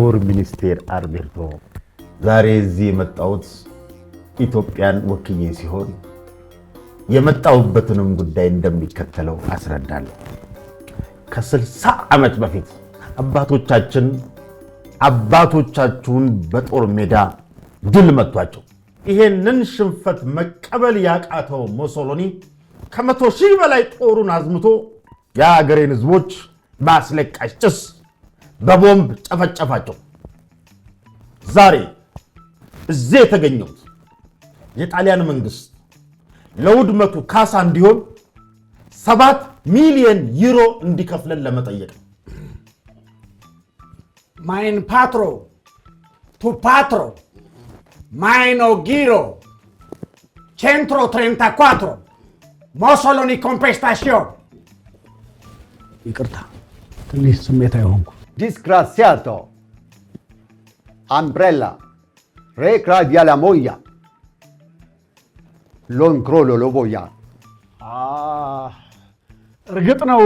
ክቡር ሚኒስቴር አልቤርቶ ዛሬ እዚህ የመጣሁት ኢትዮጵያን ወክዬ ሲሆን የመጣሁበትንም ጉዳይ እንደሚከተለው አስረዳለሁ። ከ60 ዓመት በፊት አባቶቻችሁን በጦር ሜዳ ድል መቷቸው። ይሄንን ሽንፈት መቀበል ያቃተው ሞሶሎኒ ከ100,000 በላይ ጦሩን አዝምቶ የሀገሬን ህዝቦች በአስለቃሽ ጭስ በቦምብ ጨፈጨፋቸው። ዛሬ እዚህ የተገኘሁት የጣሊያን መንግስት ለውድመቱ ካሳ እንዲሆን 7 ሚሊዮን ዩሮ እንዲከፍለን ለመጠየቅ ነው። Mein patro, tu patro, Maino Giro, Centro 34, Mussolini contestazione. ይቅርታ ትንሽ ስሜታዊ ሆንኩ። Disgraziato, Umbrella, Recra di alla moglia, Lon crollo lo voia. እርግጥ ነው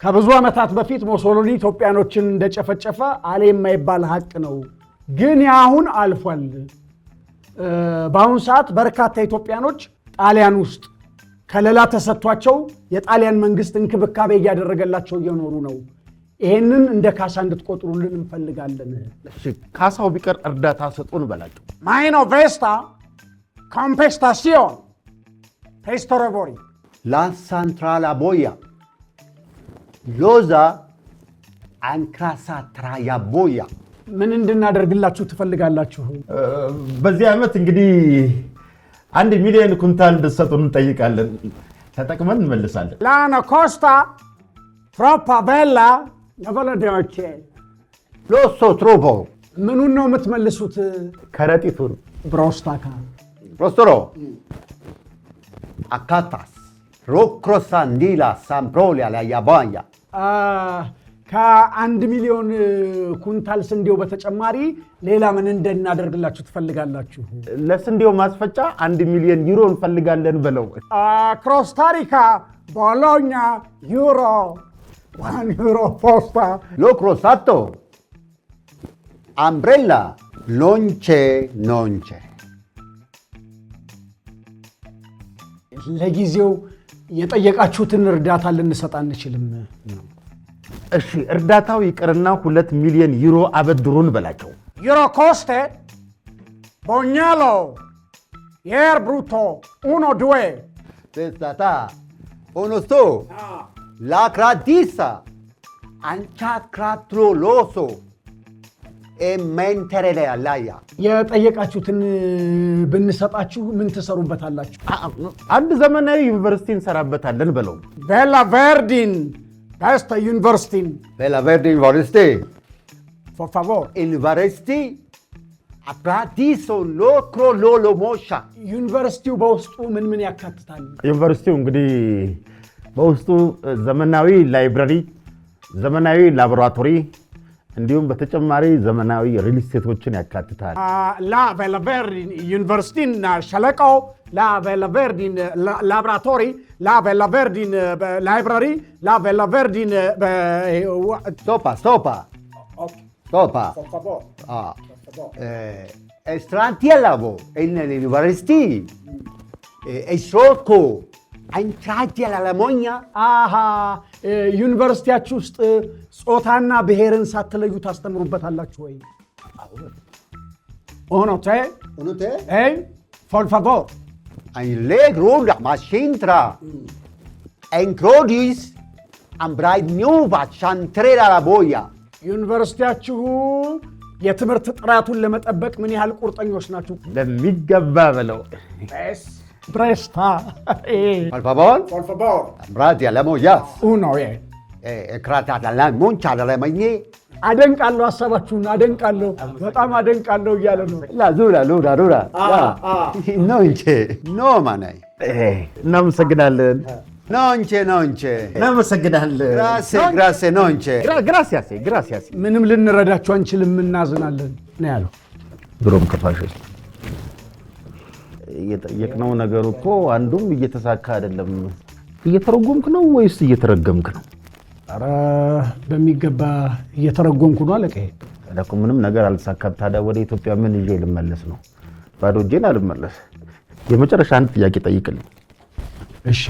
ከብዙ ዓመታት በፊት ሞሶሎኒ ኢትዮጵያኖችን እንደጨፈጨፈ አለ የማይባል ሀቅ ነው። ግን ያሁን አልፏል። በአሁኑ ሰዓት በርካታ ኢትዮጵያኖች ጣሊያን ውስጥ ከለላ ተሰጥቷቸው የጣሊያን መንግስት እንክብካቤ እያደረገላቸው እየኖሩ ነው። ይሄንን እንደ ካሳ እንድትቆጥሩልን እንፈልጋለን። እሺ ካሳው ቢቀር እርዳታ ሰጡን በላቸው። ማይኖ ቬስታ ኮምፔስታሲዮን ቴስቶሮቮሪ La Centrala Boia, Loza Ancrasa Traia Boia. ምን እንድናደርግላችሁ ትፈልጋላችሁ? በዚህ ዓመት እንግዲህ 1 ሚሊዮን ኩንታል እንድትሰጡን እንጠይቃለን። ተጠቅመን እንመልሳለን። Lana Costa troppo bella ነቨለዲዮቼ Lo so troppo. ምኑን ነው የምትመልሱት? ከረጢቱን ብሮስታካ Prostoro. Acatas. Rocrosandila Samprolia la Yabaya. ከ1 ሚሊዮን ኩንታል ስንዴው በተጨማሪ ሌላ ምን እንድናደርግላችሁ ትፈልጋላችሁ? ለስንዴው ማስፈጫ 1 ሚሊዮን ዩሮ እንፈልጋለን ብለው። ኮስታሪካ ቦሎኛ ዩሮ 1 ዩሮ ፖስታ Lo crosato. Umbrella. Non c'è. ለጊዜው የጠየቃችሁትን እርዳታ ልንሰጥ አንችልም። እሺ እርዳታው ይቅርና 2 ሚሊዮን ዩሮ አበድሩን በላቸው። ዩሮ ኮስቴ ቦኛሎ የር ብሩቶ 1-2 Testata. Uno sto. La cratissa. Anciacratro loso. E mentere le alaia. የጠየቃችሁትን ብንሰጣችሁ ምን ትሰሩበታላችሁ? አንድ ዘመናዊ ዩኒቨርሲቲ እንሰራበታለን ብለው። ቤላ ቨርዲን በስተ ዩኒቨርሲቲን Bella verde university. ፎር ፋቮር University. A pratiso locro lolo mosha. ዩኒቨርሲቲው በውስጡ ምን ያካትታል? ዩኒቨርሲቲው እንግዲህ በውስጡ ዘመናዊ ላይብረሪ፣ ዘመናዊ ላቦራቶሪ እንዲሁም በተጨማሪ ዘመናዊ ሪል ስቴቶችን ያካትታል። ላ ቤላ ቨርዲን ዩኒቨርሲቲን ሸለቆ፣ ላ ቤላ ቨርዲን ላቦራቶሪ፣ ላ ቤላ ቨርዲን ላይብረሪ፣ ላ ቤላ ቨርዲን Sopa. Sopa. Estrantielavo. Nell'university. E sciocco. Entrati alla mogna. አሃ ዩኒቨርሲቲያችሁ ውስጥ ጾታና ብሔርን ሳትለዩ ታስተምሩበታላችሁ ወይ? ኦኖቴ Uno te? ኤይ ፎር ፋቮር Allegro ma c'entra. Encrodis. Ambrai nuova chantrera la boia. ዩኒቨርሲቲያችሁ የትምህርት ጥራቱን ለመጠበቅ ምን ያህል ቁርጠኞች ናችሁ? ለሚገባ ብለው። ብሬስታ Per favor. ፎር ፋቮር Ambrati alla moglia. ኡኖ E cratata alla moncia dalla magna. አደንቃለሁ፣ ሀሳባችሁን አደንቃለሁ፣ በጣም አደንቃለሁ እያለ ነው። La dura. Non c'è. No manai. እናመሰግናለን። Non c'è. እናመሰግናለን። Grazie, non c'è. ግራሲያስ ምንም ልንረዳችሁ አንችልም፣ እናዝናለን ነው ያለው። ድሮም ከፋሾች እየጠየቅነው ነገር እኮ አንዱም እየተሳካ አይደለም። እየተረጎምክ ነው ወይስ እየተረገምክ ነው? ኧረ በሚገባ እየተረጎምኩ ነው አለቀ። ለኩ ምንም ነገር አልተሳካም። ታዲያ ወደ ኢትዮጵያ ምን ይዤ ልመለስ ነው? ባዶ እጄን አልመለስ። የመጨረሻ አንድ ጥያቄ ጠይቅልኝ። እሺ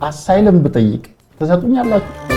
አሳይለም ብጠይቅ ትሰጡኛላችሁ?